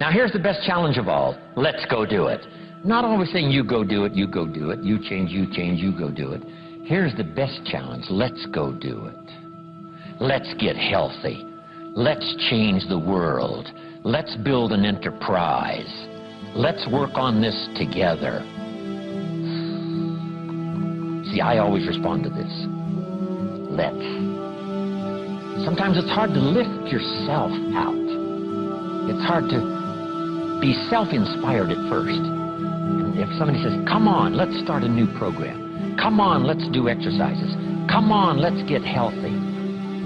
Now here's the best challenge of all. Let's go do it. Not always saying you go do it, you go do it, you change, you go do it. Here's the best challenge. Let's go do it. Let's get healthy. Let's change the world. Let's build an enterprise. Let's work on this together. See, I always respond to this. Let's. Sometimes it's hard to lift yourself out. It's hard to be self-inspired at first. And if somebody says, come on, let's start a new program. Come on, let's do exercises. Come on, let's get healthy.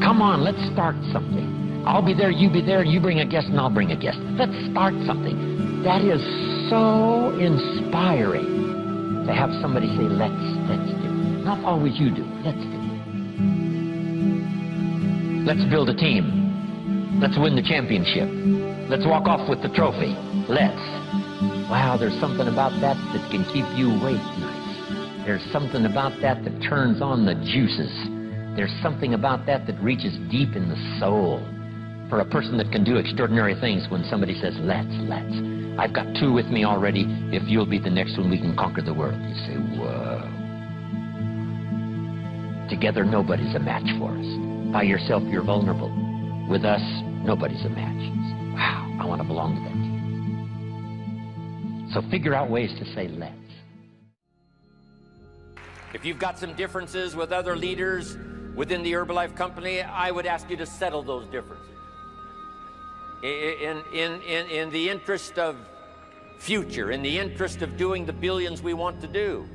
Come on, let's start something. I'll be there, you be there, you bring a guest and I'll bring a guest. Let's start something. That is so inspiring to have somebody say, let's do. Not always you do, let's do. Let's build a team. Let's win the championship. Let's walk off with the trophy. Let's. Wow, there's something about that that can keep you awake nights. There's something about that that turns on the juices. There's something about that that reaches deep in the soul. For a person that can do extraordinary things when somebody says, let's. I've got two with me already. If you'll be the next one, we can conquer the world. You say, whoa. Together, nobody's a match for us. By yourself, you're vulnerable. With us, nobody's a match. You say, wow, I want to belong to that team. So figure out ways to say, let's. If you've got some differences with other leaders within the Herbalife company, I would ask you to settle those differences. In the interest of future, in the interest of doing the billions we want to do.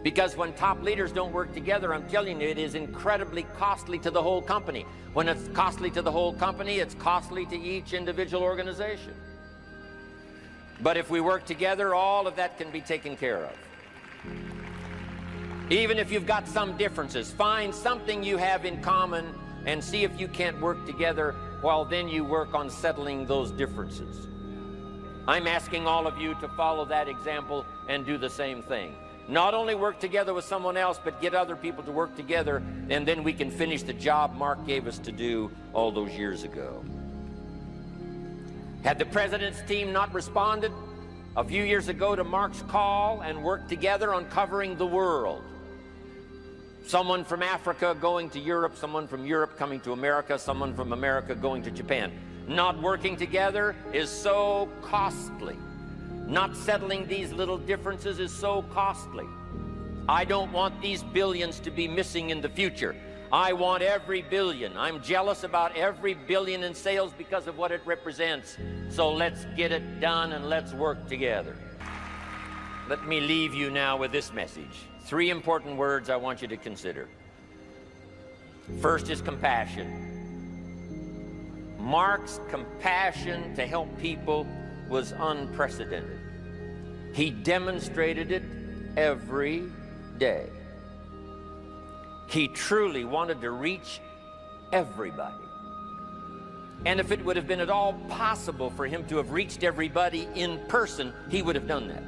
Because when top leaders don't work together, I'm telling you, it is incredibly costly to the whole company. When it's costly to the whole company, it's costly to each individual organization. But if we work together, all of that can be taken care of. Even if you've got some differences, find something you have in common and see if you can't work together, while then you work on settling those differences. I'm asking all of you to follow that example and do the same thing. Not only work together with someone else, but get other people to work together, and then we can finish the job Mark gave us to do all those years ago. Had the president's team not responded a few years ago to Mark's call and worked together on covering the world, someone from Africa going to Europe, someone from Europe coming to America, someone from America going to Japan. Not working together is so costly. Not settling these little differences is so costly. I don't want these billions to be missing in the future. I want every billion. I'm jealous about every billion in sales because of what it represents. So let's get it done and let's work together. Let me leave you now with this message. 3 important words I want you to consider. First is compassion. Mark's compassion to help people was unprecedented. He demonstrated it every day. He truly wanted to reach everybody. And if it would have been at all possible for him to have reached everybody in person, he would have done that.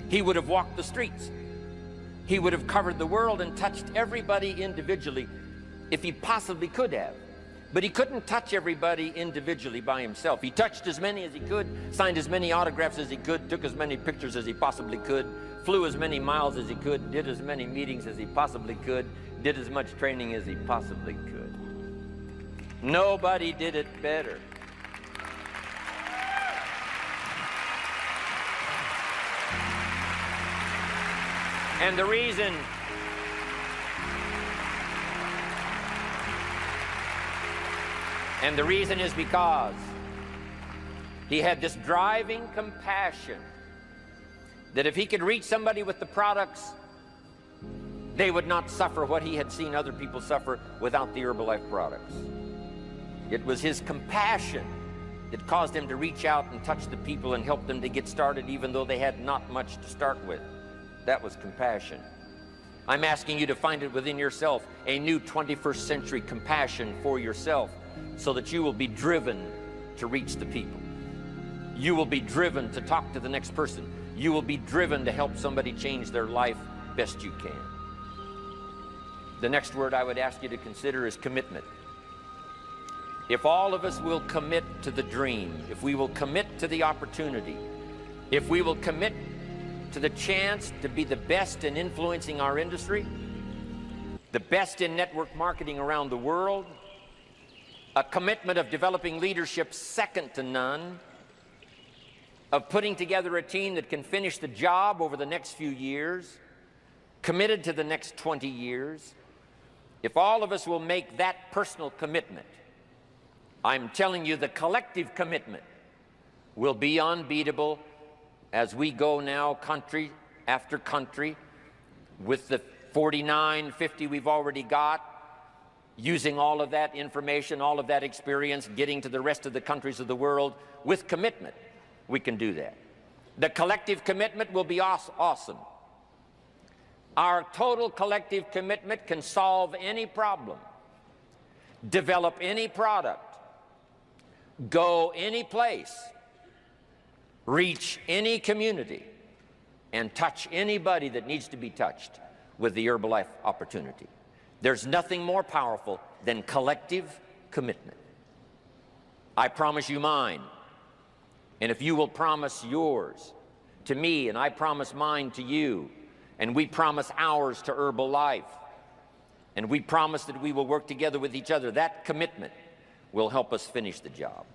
He would have walked the streets. He would have covered the world and touched everybody individually if he possibly could have. But he couldn't touch everybody individually by himself. He touched as many as he could, signed as many autographs as he could, took as many pictures as he possibly could, flew as many miles as he could, did as many meetings as he possibly could, did as much training as he possibly could. Nobody did it better. And the reason is because he had this driving compassion that if he could reach somebody with the products, they would not suffer what he had seen other people suffer without the Herbalife products. It was his compassion that caused him to reach out and touch the people and help them to get started even though they had not much to start with. That was compassion. I'm asking you to find it within yourself, a new 21st century compassion for yourself, so that you will be driven to reach the people. You will be driven to talk to the next person. You will be driven to help somebody change their life best you can. The next word I would ask you to consider is commitment. if all of us will commit to the dream, if we will commit to the opportunity, if we will commit to the chance to be the best in influencing our industry, the best in network marketing around the world, a commitment of developing leadership second to none, of putting together a team that can finish the job over the next few years, committed to the next 20 years, if all of us will make that personal commitment, I'm telling you the collective commitment will be unbeatable as we go now country after country with the 49, 50 we've already got, using all of that information, all of that experience, getting to the rest of the countries of the world with commitment. We can do that. The collective commitment will be awesome. Our total collective commitment can solve any problem, develop any product, go any place, reach any community, and touch anybody that needs to be touched with the Herbalife opportunity. There's nothing more powerful than collective commitment. I promise you mine, and if you will promise yours to me, and I promise mine to you, and we promise ours to Herbalife, and we promise that we will work together with each other, that commitment will help us finish the job.